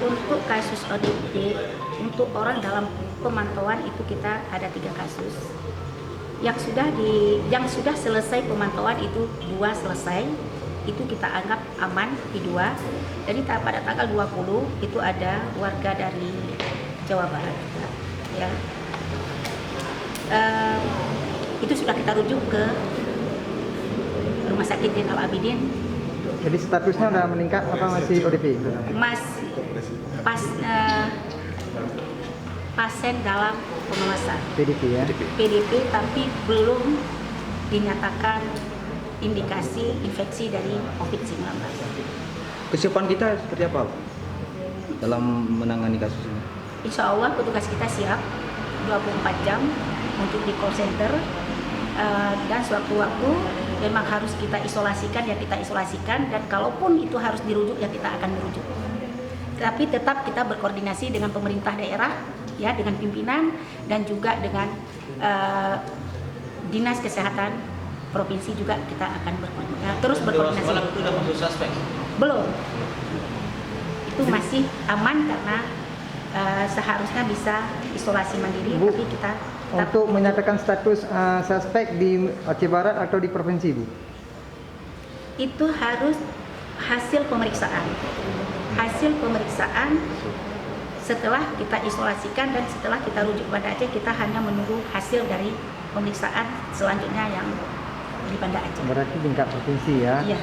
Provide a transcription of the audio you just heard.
Untuk kasus ODP, untuk orang dalam pemantauan itu kita ada 3 kasus. Yang sudah selesai pemantauan itu 2 selesai, itu kita anggap aman di 2. Jadi pada tanggal 20 itu ada warga dari Jawa Barat, ya. Itu sudah kita rujuk ke Rumah Sakit Zainal Abidin. Jadi statusnya udah meningkat apa masih ODP? Pasien dalam pengawasan PDP ya. PDP, tapi belum dinyatakan indikasi infeksi dari COVID-19. Kesiapan kita seperti apa dalam menangani kasus ini? Insya Allah petugas kita siap 24 jam untuk di call center, dan sewaktu-waktu memang harus kita isolasikan ya kita isolasikan, dan kalaupun itu harus dirujuk ya kita akan merujuk. Tapi tetap kita berkoordinasi dengan pemerintah daerah, ya, dengan pimpinan dan juga dengan dinas kesehatan provinsi juga kita akan terus berkoordinasi. Sudah masuk suspek? Belum, itu masih aman karena seharusnya bisa isolasi mandiri. Bu, tapi kita untuk menyatakan status suspek di Aceh Barat atau di provinsi, Bu? itu harus hasil pemeriksaan. Hasil pemeriksaan setelah kita isolasikan dan setelah kita rujuk pada Aceh, kita hanya menunggu hasil dari pemeriksaan selanjutnya yang di Banda Aceh. Berarti tingkat provinsi ya? Iya.